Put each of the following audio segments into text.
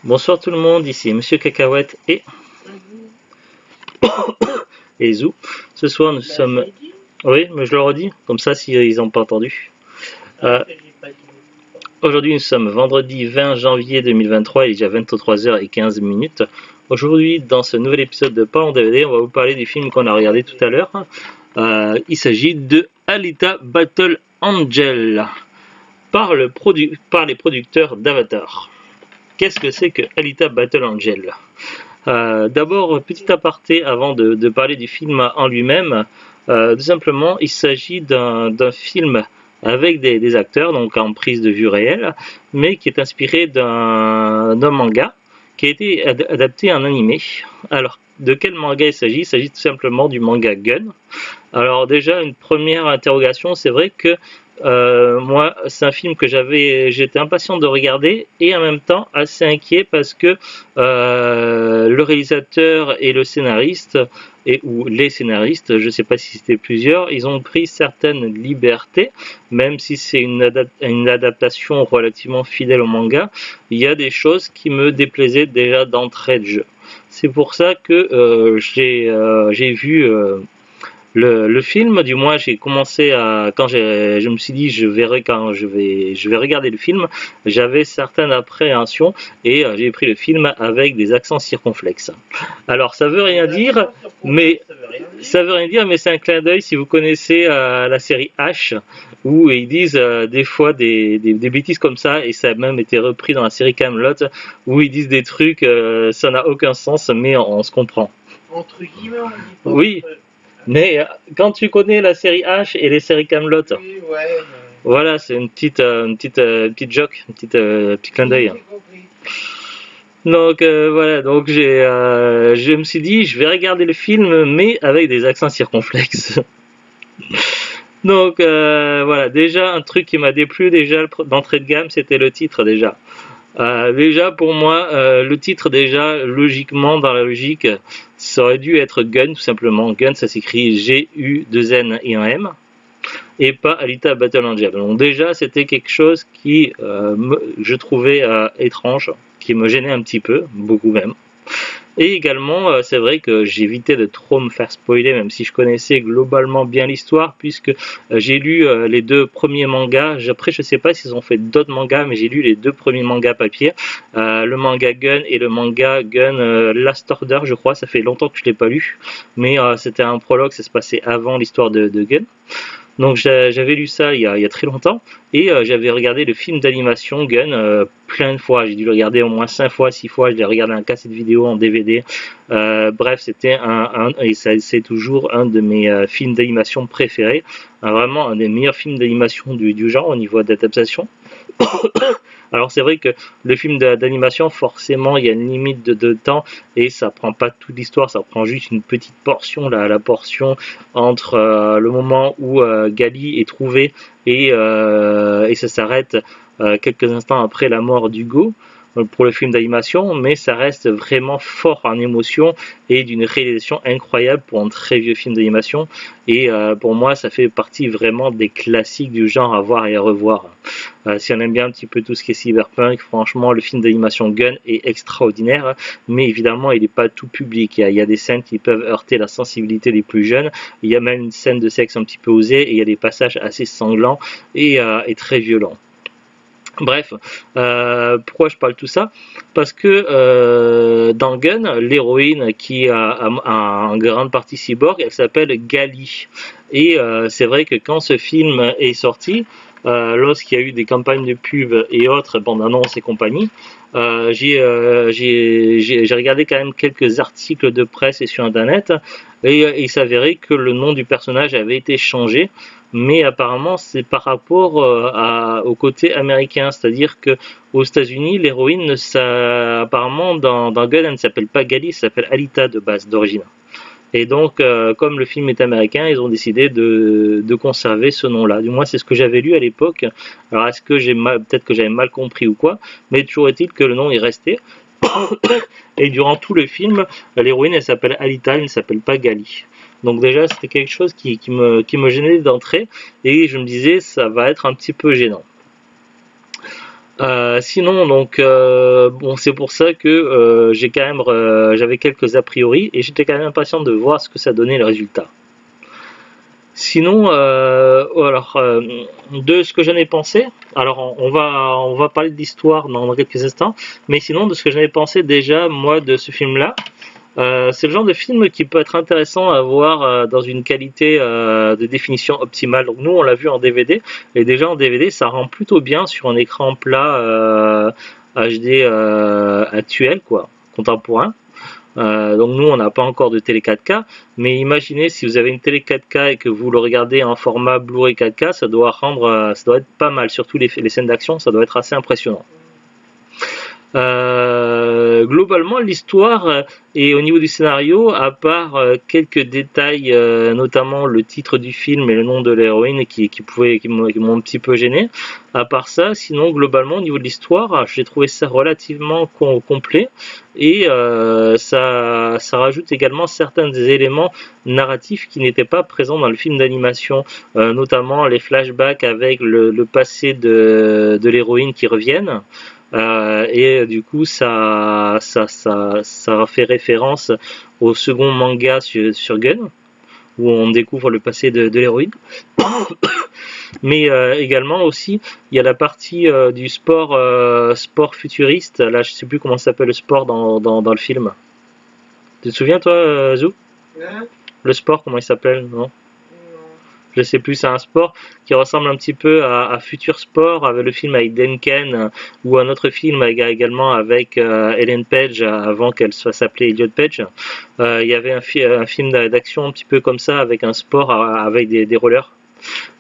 Bonsoir tout le monde, ici Monsieur Cacahuète et Zou. Ce soir nous sommes... Oui, mais je le redis, comme ça s'ils n'ont pas entendu. Aujourd'hui nous sommes vendredi 20 janvier 2023, il est déjà 23h15. Aujourd'hui dans ce nouvel épisode de Pas en DVD, on va vous parler du film qu'on a regardé tout à l'heure. Il s'agit de Alita Battle Angel par les producteurs d'Avatar. Qu'est-ce que c'est que Alita Battle Angel? D'abord, petit aparté avant de parler du film en lui-même. Tout simplement, il s'agit d'un film avec des acteurs, donc en prise de vue réelle, mais qui est inspiré d'un manga qui a été adapté en animé. Alors, de quel manga il s'agit? Il s'agit tout simplement du manga Gun. Alors déjà, une première interrogation, c'est vrai que moi, c'est un film que j'étais impatient de regarder et en même temps assez inquiet parce que le réalisateur et le scénariste, ou les scénaristes, je ne sais pas si c'était plusieurs, ils ont pris certaines libertés, même si c'est une adaptation relativement fidèle au manga, il y a des choses qui me déplaisaient déjà d'entrée de jeu. C'est pour ça que j'ai vu... Le film, du moins, j'ai commencé à quand je me suis dit je vais regarder le film, j'avais certaines appréhensions et j'ai pris le film avec des accents circonflexes. Alors ça veut rien dire, mais c'est un clin d'œil si vous connaissez la série H où ils disent des fois des bêtises comme ça et ça a même été repris dans la série Camelot où ils disent des trucs ça n'a aucun sens mais on se comprend. Entre guillemets, on dit pas. Oui. Mais quand tu connais la série H et les séries Camelot, oui, ouais, voilà, c'est une petite joke, petit clin d'œil. Donc voilà, donc je me suis dit, je vais regarder le film, mais avec des accents circonflexes. Donc voilà, déjà un truc qui m'a déplu déjà d'entrée de gamme, c'était le titre déjà. Déjà pour moi, le titre déjà logiquement dans la logique, ça aurait dû être Gun tout simplement. Gun ça s'écrit G-U-2-N et un M et pas Alita Battle Angel. Donc déjà c'était quelque chose qui je trouvais étrange, qui me gênait un petit peu, beaucoup même. Et également, c'est vrai que j'évitais de trop me faire spoiler, même si je connaissais globalement bien l'histoire, puisque j'ai lu les deux premiers mangas. Après, je sais pas s'ils ont fait d'autres mangas, mais j'ai lu les deux premiers mangas papier, le manga Gun et le manga Gun Last Order, je crois. Ça fait longtemps que je l'ai pas lu, mais c'était un prologue, ça se passait avant l'histoire de Gun. Donc j'avais lu ça il y a très longtemps et j'avais regardé le film d'animation Gun plein de fois. J'ai dû le regarder au moins 5 fois, 6 fois. Je l'ai regardé en cassette vidéo, en DVD. Bref, c'était et c'est toujours un de mes films d'animation préférés. Vraiment un des meilleurs films d'animation du genre au niveau d'adaptation. Alors c'est vrai que le film d'animation, forcément, il y a une limite de temps et ça prend pas toute l'histoire, ça prend juste une petite portion, la portion entre le moment où Gali est trouvé et ça s'arrête quelques instants après la mort d'Hugo pour le film d'animation, mais ça reste vraiment fort en émotion et d'une réalisation incroyable pour un très vieux film d'animation et pour moi ça fait partie vraiment des classiques du genre à voir et à revoir. Si on aime bien un petit peu tout ce qui est cyberpunk, franchement le film d'animation Gun est extraordinaire, mais évidemment il n'est pas tout public, il y a des scènes qui peuvent heurter la sensibilité des plus jeunes, il y a même une scène de sexe un petit peu osée et il y a des passages assez sanglants et très violents. Bref, pourquoi je parle de tout ça? Parce que dans Gun, l'héroïne qui a en grande partie cyborg, elle s'appelle Gali. Et c'est vrai que quand ce film est sorti, lorsqu'il y a eu des campagnes de pub et autres, bandes-annonces et compagnie, j'ai regardé quand même quelques articles de presse et sur internet et il s'avérait que le nom du personnage avait été changé, mais apparemment c'est par rapport au côté américain, c'est-à-dire que aux États-Unis l'héroïne apparemment dans Gun elle ne s'appelle pas Gali, elle s'appelle Alita de base d'origine. Et donc, comme le film est américain, ils ont décidé de conserver ce nom-là. Du moins, c'est ce que j'avais lu à l'époque. Alors, est-ce que peut-être que j'avais mal compris ou quoi, mais toujours est-il que le nom est resté. Et durant tout le film, l'héroïne, elle s'appelle Alita, elle ne s'appelle pas Gali. Donc déjà, c'était quelque chose qui me gênait d'entrée, et je me disais, ça va être un petit peu gênant. Sinon, donc, bon, c'est pour ça que j'ai quand même, j'avais quelques a priori et j'étais quand même impatient de voir ce que ça donnait le résultat. Sinon, alors, de ce que j'en ai pensé, alors on va parler de l'histoire dans quelques instants, mais sinon, de ce que j'en ai pensé déjà, moi, de ce film-là, c'est le genre de film qui peut être intéressant à voir dans une qualité de définition optimale. Donc nous, on l'a vu en DVD, et déjà en DVD, ça rend plutôt bien sur un écran plat HD actuel, quoi, contemporain. Donc nous, on n'a pas encore de télé 4K, mais imaginez si vous avez une télé 4K et que vous le regardez en format Blu-ray 4K, ça doit rendre, ça doit être pas mal, surtout les scènes d'action, ça doit être assez impressionnant. Globalement, l'histoire et au niveau du scénario, à part quelques détails, notamment le titre du film et le nom de l'héroïne qui m'ont un petit peu gêné. À part ça, sinon globalement au niveau de l'histoire, j'ai trouvé ça relativement complet et ça rajoute également certains des éléments narratifs qui n'étaient pas présents dans le film d'animation, notamment les flashbacks avec le passé de l'héroïne qui reviennent. Et du coup, ça fait référence au second manga sur Gun, où on découvre le passé de l'héroïne. Mais également aussi, il y a la partie du sport, sport futuriste. Là, je sais plus comment s'appelle le sport dans le film. Tu te souviens, toi, Zou? Hein? Le sport, comment il s'appelle? Non? Non. Je sais plus, c'est un sport qui ressemble un petit peu à Future Sport, avec le film avec Denken, ou un autre film également avec Ellen Page, avant qu'elle soit s'appeler Elliot Page. Il y avait un film d'action un petit peu comme ça, avec un sport avec des rollers.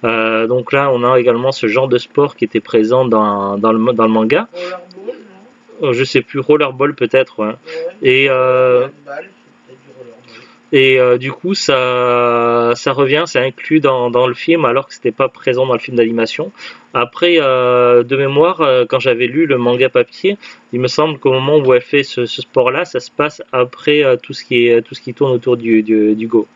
Donc là, on a également ce genre de sport qui était présent dans le manga. Rollerball, non? Je sais plus, rollerball peut-être, ouais. Ouais. Et Handball, c'est peut-être du rollerball. Et du coup, ça revient, c'est inclus dans le film, alors que c'était pas présent dans le film d'animation. Après, de mémoire, quand j'avais lu le manga papier, il me semble qu'au moment où elle fait ce sport-là, ça se passe après tout ce qui tourne autour du Go.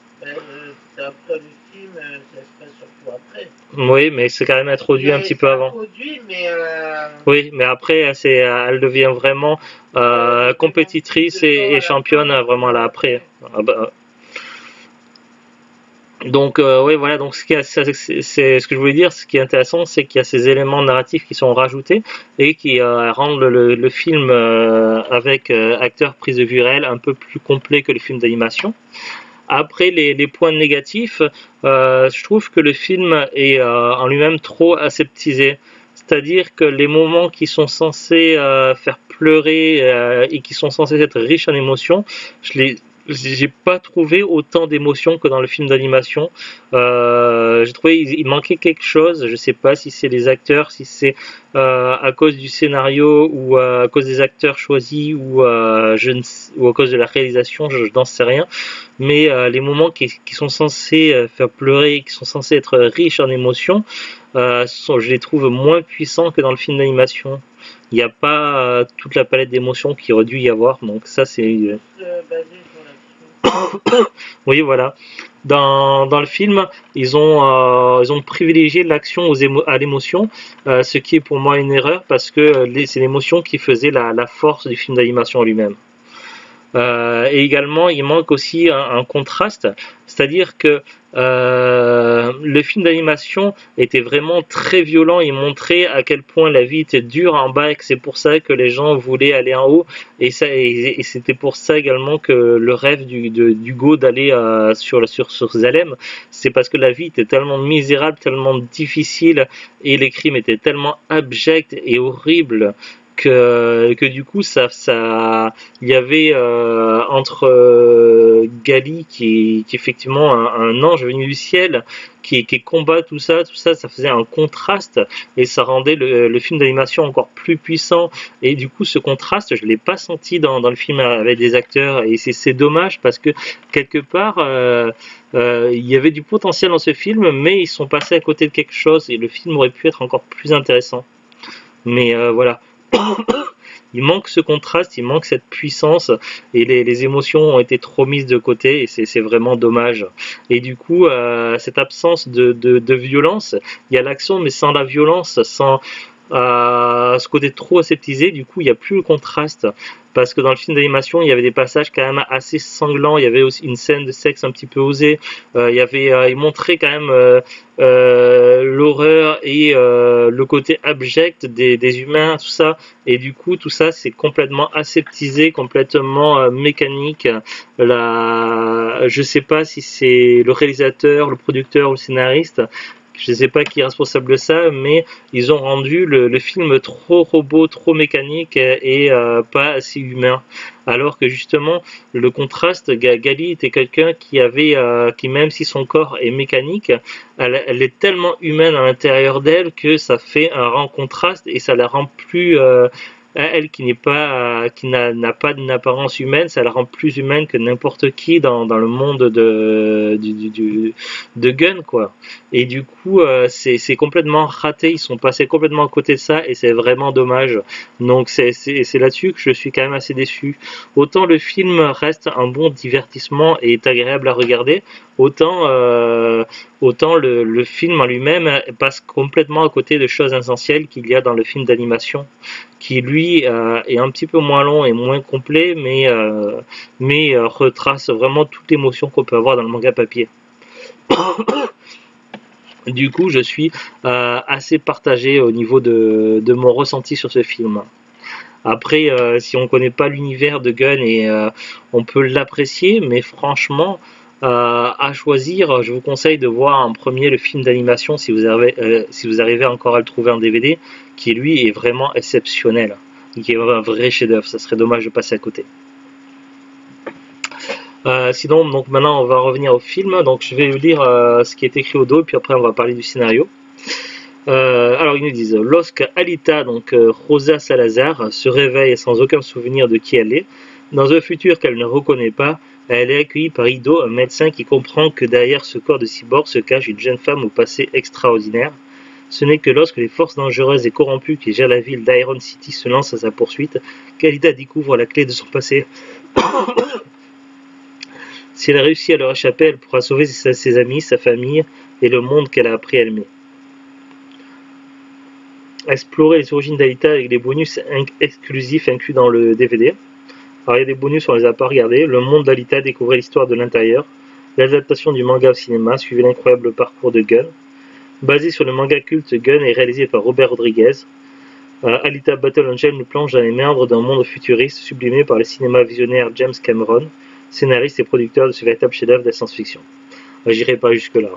C'est après le film, ça se passe surtout après. Oui, mais c'est quand même introduit un petit peu avant. Introduit, mais Oui, mais après, elle devient vraiment compétitrice et championne vraiment là après. Ah bah, donc oui, voilà, donc c'est ce que je voulais dire, ce qui est intéressant, c'est qu'il y a ces éléments narratifs qui sont rajoutés et qui rendent le film avec acteurs prise de vue réelle un peu plus complet que les films d'animation. Après, les points négatifs, je trouve que le film est en lui-même trop aseptisé. C'est-à-dire que les moments qui sont censés faire pleurer et qui sont censés être riches en émotions, j'ai pas trouvé autant d'émotions que dans le film d'animation. J'ai trouvé il manquait quelque chose. Je sais pas si c'est les acteurs, si c'est à cause du scénario ou à cause des acteurs choisis ou ou à cause de la réalisation, je n'en sais rien. Mais les moments qui sont censés faire pleurer, qui sont censés être riches en émotions, je les trouve moins puissants que dans le film d'animation. Il n'y a pas toute la palette d'émotions qu'il aurait dû y avoir. Donc ça c'est basé sur l'action. oui, voilà. Dans le film, ils ont privilégié l'action à l'émotion, ce qui est pour moi une erreur parce que c'est l'émotion qui faisait la force du film d'animation lui-même. Et également, il manque aussi un contraste, c'est-à-dire que le film d'animation était vraiment très violent et montrait à quel point la vie était dure en bas et que c'est pour ça que les gens voulaient aller en haut et c'était pour ça également que le rêve d'Hugo d'aller sur Zalem, c'est parce que la vie était tellement misérable, tellement difficile et les crimes étaient tellement abjects et horribles que du coup il y avait entre Gali qui est effectivement un ange venu du ciel qui combat tout ça ça faisait un contraste et ça rendait le film d'animation encore plus puissant et du coup ce contraste je l'ai pas senti dans le film avec des acteurs et c'est dommage parce que quelque part il y avait du potentiel dans ce film mais ils sont passés à côté de quelque chose et le film aurait pu être encore plus intéressant mais voilà. Il manque ce contraste, il manque cette puissance et les émotions ont été trop mises de côté et c'est vraiment dommage. Et du coup, cette absence de violence, il y a l'action mais sans la violence, ce côté trop aseptisé, du coup il n'y a plus le contraste, parce que dans le film d'animation il y avait des passages quand même assez sanglants, il y avait aussi une scène de sexe un petit peu osée, il montrait quand même l'horreur et le côté abject des humains, tout ça, et du coup tout ça c'est complètement aseptisé, complètement mécanique. Je sais pas si c'est le réalisateur, le producteur ou le scénariste, je ne sais pas qui est responsable de ça, mais ils ont rendu le film trop robot, trop mécanique et pas assez humain. Alors que justement, le contraste, Gali était quelqu'un qui même si son corps est mécanique, elle est tellement humaine à l'intérieur d'elle que ça fait un grand contraste et ça la rend plus elle qui n'est pas qui n'a pas d'une apparence humaine, ça la rend plus humaine que n'importe qui dans le monde de Gun, quoi. Et du coup c'est complètement raté, ils sont passés complètement à côté de ça et c'est vraiment dommage. Donc c'est là-dessus que je suis quand même assez déçu. Autant le film reste un bon divertissement et est agréable à regarder, autant le film en lui-même passe complètement à côté de choses essentielles qu'il y a dans le film d'animation, qui lui est un petit peu moins long et moins complet, mais retrace vraiment toute l'émotion qu'on peut avoir dans le manga papier. Du coup, je suis assez partagé au niveau de mon ressenti sur ce film. Après, si on ne connaît pas l'univers de Gun, on peut l'apprécier, mais franchement, à choisir, je vous conseille de voir en premier le film d'animation si vous arrivez encore à le trouver en DVD, qui lui est vraiment exceptionnel, qui est un vrai chef-d'œuvre. Ça serait dommage de passer à côté. Sinon, donc maintenant on va revenir au film. Donc je vais vous lire ce qui est écrit au dos, et puis après on va parler du scénario. Alors ils nous disent: lorsque Alita, donc Rosa Salazar, se réveille sans aucun souvenir de qui elle est, dans un futur qu'elle ne reconnaît pas, elle est accueillie par Ido, un médecin qui comprend que derrière ce corps de cyborg se cache une jeune femme au passé extraordinaire. Ce n'est que lorsque les forces dangereuses et corrompues qui gèrent la ville d'Iron City se lancent à sa poursuite qu'Alita découvre la clé de son passé. Si elle réussit à leur échapper, elle pourra sauver ses amis, sa famille et le monde qu'elle a appris à aimer. Explorer les origines d'Alita avec des bonus exclusifs inclus dans le DVD. Alors il y a des bonus, on les a pas regardés. Le monde d'Alita, découvrir l'histoire de l'intérieur. L'adaptation du manga au cinéma, suivez l'incroyable parcours de Gun. Basé sur le manga culte Gun et réalisé par Robert Rodriguez. Alita Battle Angel nous plonge dans les méandres d'un monde futuriste sublimé par le cinéma visionnaire James Cameron, scénariste et producteur de ce véritable chef-d'œuvre de la science-fiction. J'irai pas jusque-là.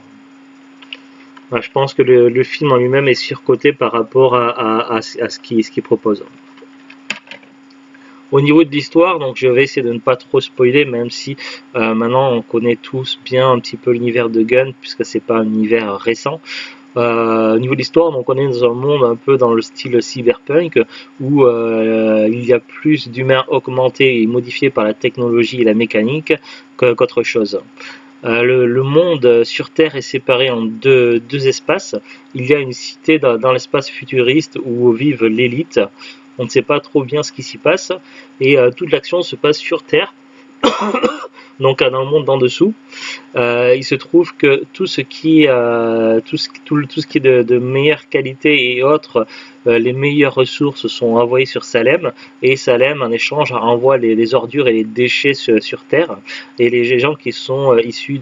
Je pense que le film en lui-même est surcoté par rapport à ce qu'il propose. Au niveau de l'histoire, donc je vais essayer de ne pas trop spoiler, même si maintenant on connaît tous bien un petit peu l'univers de Gun, puisque c'est pas un univers récent. Au niveau de l'histoire, donc on est dans un monde un peu dans le style cyberpunk, où il y a plus d'humains augmentés et modifiés par la technologie et la mécanique qu'autre chose. Le monde sur Terre est séparé en deux espaces. Il y a une cité dans l'espace futuriste où vivent l'élite. On ne sait pas trop bien ce qui s'y passe, et toute l'action se passe sur Terre, donc dans le monde d'en dessous. Il se trouve que tout ce qui est de meilleure qualité et autres, les meilleures ressources sont envoyées sur Salem, et Salem en échange envoie les ordures et les déchets sur Terre, et les gens qui sont issus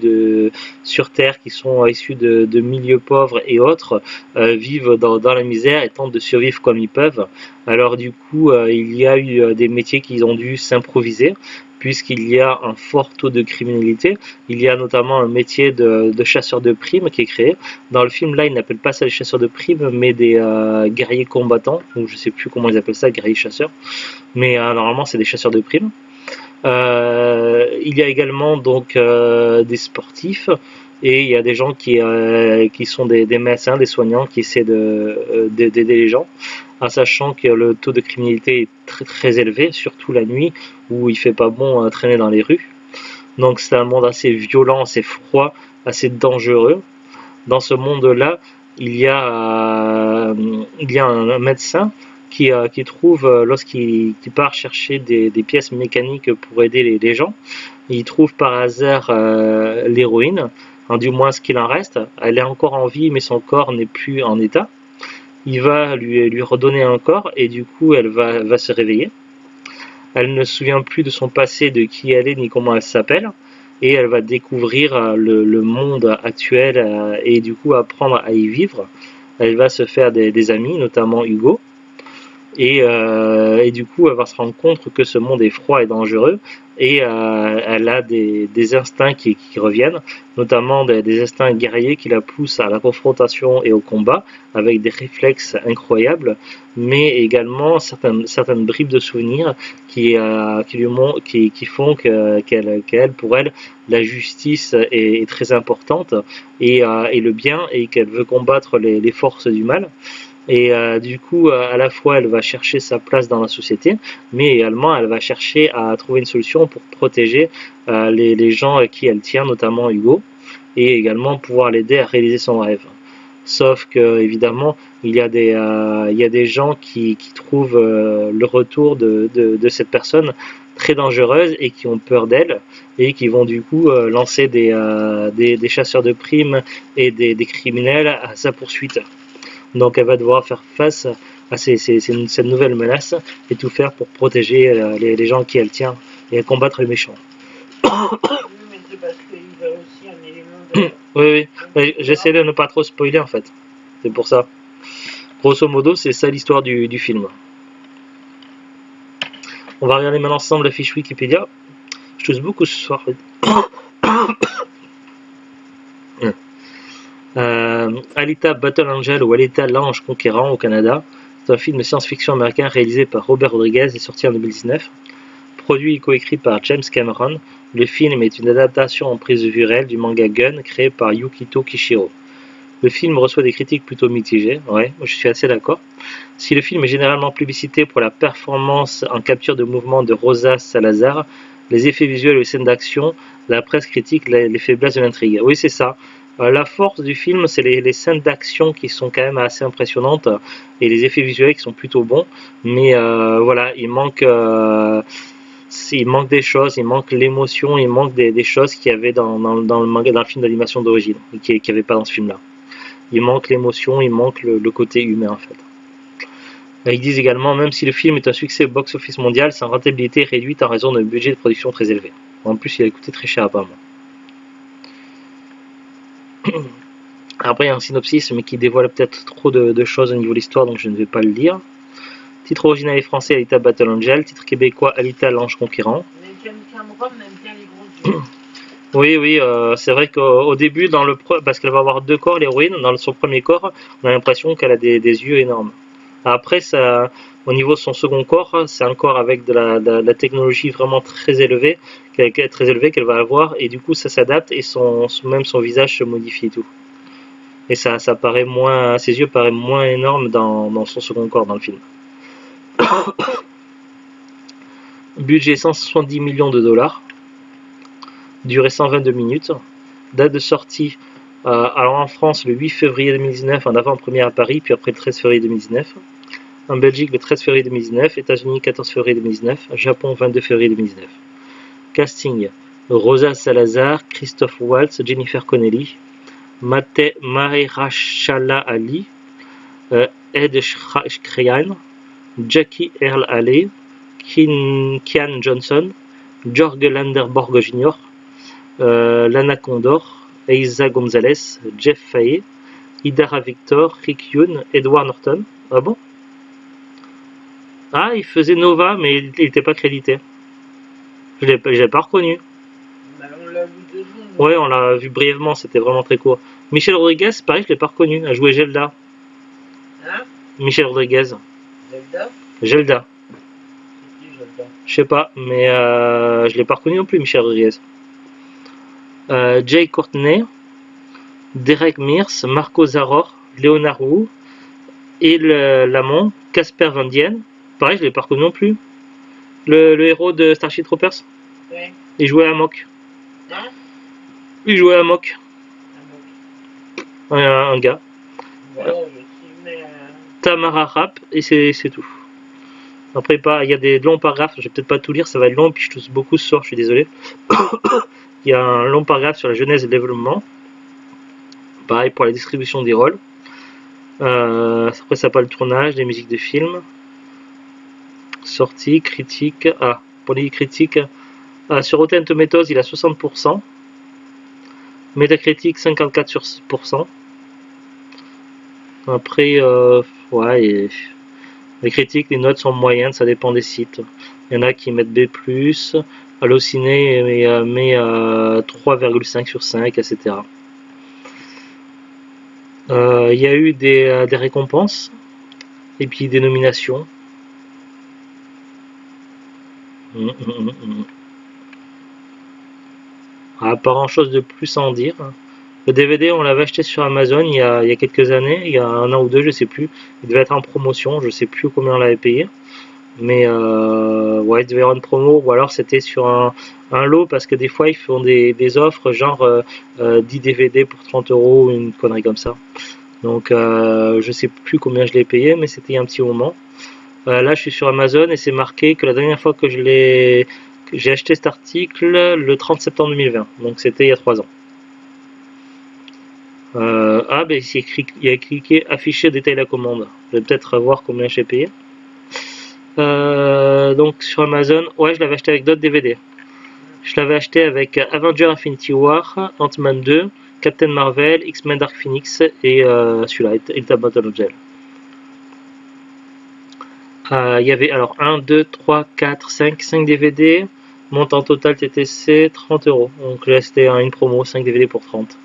sur Terre, qui sont issus de milieux pauvres et autres, vivent dans la misère et tentent de survivre comme ils peuvent. Alors du coup, il y a eu des métiers qui ont dû s'improviser, puisqu'il y a un fort taux de criminalité. Il y a notamment un métier de chasseur de primes qui est créé. Dans le film, là, ils n'appellent pas ça les chasseurs de primes, mais des guerriers combattants, ou je ne sais plus comment ils appellent ça, guerriers chasseurs. Mais normalement, c'est des chasseurs de primes. Il y a également donc des sportifs, et il y a des gens qui sont des médecins, des soignants qui essaient d'aider les gens, en sachant que le taux de criminalité est très très élevé, surtout la nuit où il fait pas bon traîner dans les rues. Donc c'est un monde assez violent, assez froid, assez dangereux. Dans ce monde-là, il y a un médecin qui trouve, lorsqu'il part chercher des pièces mécaniques pour aider les gens, il trouve par hasard l'héroïne, du moins ce qu'il en reste. Elle est encore en vie, mais son corps n'est plus en état. il va lui redonner un corps et du coup elle va se réveiller. Elle ne se souvient plus de son passé, de qui elle est ni comment elle s'appelle, et elle va découvrir le monde actuel et du coup apprendre à y vivre. Elle va se faire des amis, notamment Hugo. Et du coup, elle va se rendre compte que ce monde est froid et dangereux, et elle a des instincts qui reviennent, notamment des instincts guerriers qui la poussent à la confrontation et au combat, avec des réflexes incroyables, mais également certaines bribes de souvenirs qui font qu'elle, pour elle, la justice est très importante, et le bien, et qu'elle veut combattre les forces du mal. Et du coup, à la fois, elle va chercher sa place dans la société, mais également, elle va chercher à trouver une solution pour protéger les gens à qui elle tient, notamment Hugo, et également pouvoir l'aider à réaliser son rêve. Sauf que, évidemment, il y a des gens qui trouvent le retour de cette personne très dangereuse et qui ont peur d'elle, et qui vont du coup lancer des chasseurs de primes et des criminels à sa poursuite. Donc elle va devoir faire face à cette nouvelle menace et tout faire pour protéger les gens qui elle tient et combattre les méchants. Oui, mais c'est parce qu'il y a aussi un élément de... Oui, j'essaie de ne pas trop spoiler en fait. C'est pour ça. Grosso modo, c'est ça l'histoire du film. On va regarder maintenant ensemble la fiche Wikipédia. Je tousse beaucoup ce soir. Alita Battle Angel ou Alita l'Ange Conquérant au Canada. C'est un film de science-fiction américain réalisé par Robert Rodriguez et sorti en 2019. Produit et coécrit par James Cameron, le film est une adaptation en prise de vue réelle du manga Gun créé par Yukito Kishiro. Le film reçoit des critiques plutôt mitigées, ouais, je suis assez d'accord. Si le film est généralement publicité pour la performance en capture de mouvement de Rosa Salazar, les effets visuels et les scènes d'action, la presse critique les faiblesses de l'intrigue. Oui, c'est ça. La force du film, c'est les scènes d'action qui sont quand même assez impressionnantes et les effets visuels qui sont plutôt bons. Mais voilà, il manque des choses, il manque l'émotion, il manque des choses qu'il y avait dans le manga, dans le film d'animation d'origine, et qu'il n'y avait pas dans ce film-là. Il manque l'émotion, il manque le côté humain en fait. Ils disent également, même si le film est un succès au box-office mondial, sa rentabilité est réduite en raison d'un budget de production très élevé. En plus, il a coûté très cher apparemment. Après, il y a un synopsis, mais qui dévoile peut-être trop de choses au niveau de l'histoire, donc je ne vais pas le lire. Titre original et français, Alita Battle Angel. Titre québécois, Alita l'Ange Conquérant. Mais Cameron aime bien les gros yeux. Oui, c'est vrai qu'au début, parce qu'elle va avoir deux corps, l'héroïne, dans son premier corps, on a l'impression qu'elle a des yeux énormes. Après, au niveau de son second corps, c'est un corps avec de la technologie vraiment très élevée qu'elle va avoir, et du coup ça s'adapte et même son visage se modifie et tout. Et ses yeux paraissent moins énormes dans son second corps dans le film. Budget 170 millions de dollars. Durée 122 minutes. Date de sortie, alors en France le 8 février 2019, en avant-première à Paris, puis après le 13 février 2019. En Belgique le 13 février 2019, États-Unis 14 février 2019, Japon 22 février 2019. Casting: Rosa Salazar, Christophe Waltz, Jennifer Connelly, Mahershala Ali, Ed Skrein, Jackie Earle Haley, Kian Johnson, Jorge Landerborg Jr., Lana Condor, Eiza Gonzalez, Jeff Fahey, Idara Victor, Rick Yoon, Edward Norton. Ah bon? Ah, il faisait Nova, mais il n'était pas crédité. Je l'ai pas reconnu. Bah, on l'a vu de loin. Ouais, on l'a vu brièvement, c'était vraiment très court. Michelle Rodriguez, pareil, je l'ai pas reconnu. Elle jouait Gelda. Hein? Michelle Rodriguez. Zelda? Gelda. C'est qui Zelda? Je sais pas, mais je l'ai pas reconnu non plus, Michelle Rodriguez. Jay Courtney, Derek Mears, Marco Zaror, Léonard Wu, El Lamont, Casper Van Dien. Pareil, je l'ai pas reconnu non plus. Le héros de Starship Troopers. Oui. Il jouait à Mok. Hein? Il jouait à Mok. Ah, Un gars. voilà, je sais, mais... Tamara Rapp, et c'est tout. Après, il y a des longs paragraphes, je vais peut-être pas tout lire, ça va être long, puis je tousse beaucoup ce soir, je suis désolé. Il y a un long paragraphe sur la genèse et le développement. Pareil pour la distribution des rôles. Après ça pas le tournage, des musiques de films. Sortie, critique. Ah, pour les critiques, sur Rotten Tomatoes il a 60%. Metacritic 54%. Après, ouais, les critiques, les notes sont moyennes, ça dépend des sites. Il y en a qui mettent B+, Allociné met 3,5 sur 5, etc. Il y a eu des récompenses et puis des nominations. Pas grand chose de plus à en dire. Le DVD, on l'avait acheté sur Amazon il y a quelques années, il y a un an ou deux, je sais plus. Il devait être en promotion, je sais plus combien on l'avait payé. Mais ouais, il devait y avoir une promo, ou alors c'était sur un lot, parce que des fois ils font des offres genre 10 DVD pour 30 euros, une connerie comme ça. Donc je sais plus combien je l'ai payé, mais c'était il y a un petit moment. Là je suis sur Amazon et c'est marqué que la dernière fois que j'ai acheté cet article le 30 septembre 2020, donc c'était il y a 3 ans. Ben il y a cliqué afficher détail de la commande. Je vais peut-être voir combien j'ai payé. Donc sur Amazon, ouais, je l'avais acheté avec d'autres DVD. Je l'avais acheté avec Avengers Infinity War, Ant-Man 2, Captain Marvel, X-Men Dark Phoenix et celui-là, Alita Battle Angel. Il y avait alors 1, 2, 3, 4, 5 DVD. Montant total TTC 30 euros. Donc là c'était une promo, 5 DVD pour 30.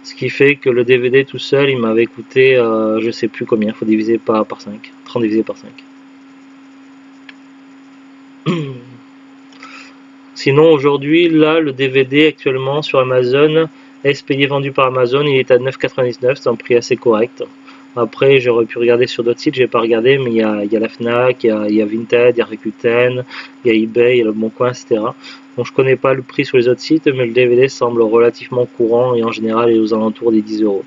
Ce qui fait que le DVD tout seul il m'avait coûté je sais plus combien, il faut diviser par 5. 30 divisé par 5. Sinon aujourd'hui, là, le DVD actuellement sur Amazon, SPI vendu par Amazon, il est à 9,99, c'est un prix assez correct. Après, j'aurais pu regarder sur d'autres sites, j'ai pas regardé, mais il y a la Fnac, il y a Vinted, il y a Rakuten, il y a eBay, il y a Le Bon Coin, etc. Donc je connais pas le prix sur les autres sites, mais le DVD semble relativement courant et en général est aux alentours des 10 euros.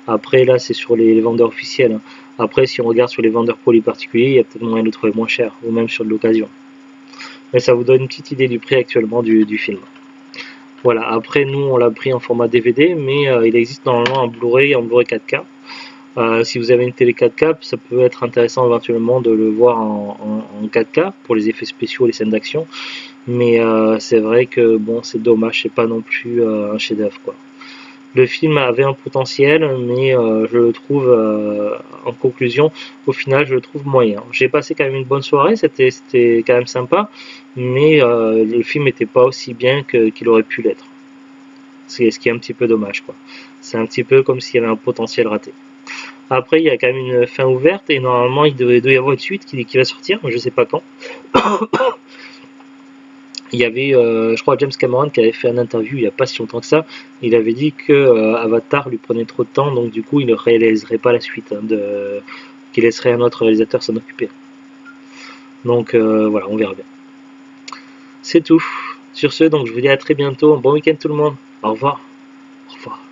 Après, là, c'est sur les vendeurs officiels, hein. Après, si on regarde sur les vendeurs particuliers, il y a peut-être moyen de le trouver moins cher, ou même sur de l'occasion. Mais ça vous donne une petite idée du prix actuellement du film. Voilà, après nous on l'a pris en format DVD, mais il existe normalement en Blu-ray 4K. Si vous avez une télé 4K, ça peut être intéressant éventuellement de le voir en 4K pour les effets spéciaux et les scènes d'action. Mais c'est vrai que bon, c'est dommage, c'est pas non plus un chef-d'œuvre quoi. Le film avait un potentiel, mais je le trouve, en conclusion, au final, je le trouve moyen. J'ai passé quand même une bonne soirée, c'était quand même sympa, mais le film n'était pas aussi bien qu'il aurait pu l'être. C'est ce qui est un petit peu dommage, quoi. C'est un petit peu comme s'il y avait un potentiel raté. Après, il y a quand même une fin ouverte, et normalement, il doit y avoir une suite qui va sortir, je sais pas quand. Il y avait, je crois, James Cameron qui avait fait une interview il n'y a pas si longtemps que ça. Il avait dit que Avatar lui prenait trop de temps, donc du coup il ne réaliserait pas la suite, hein, qu'il laisserait un autre réalisateur s'en occuper. Donc voilà, on verra bien. C'est tout. Sur ce, donc je vous dis à très bientôt. Bon week-end tout le monde. Au revoir. Au revoir.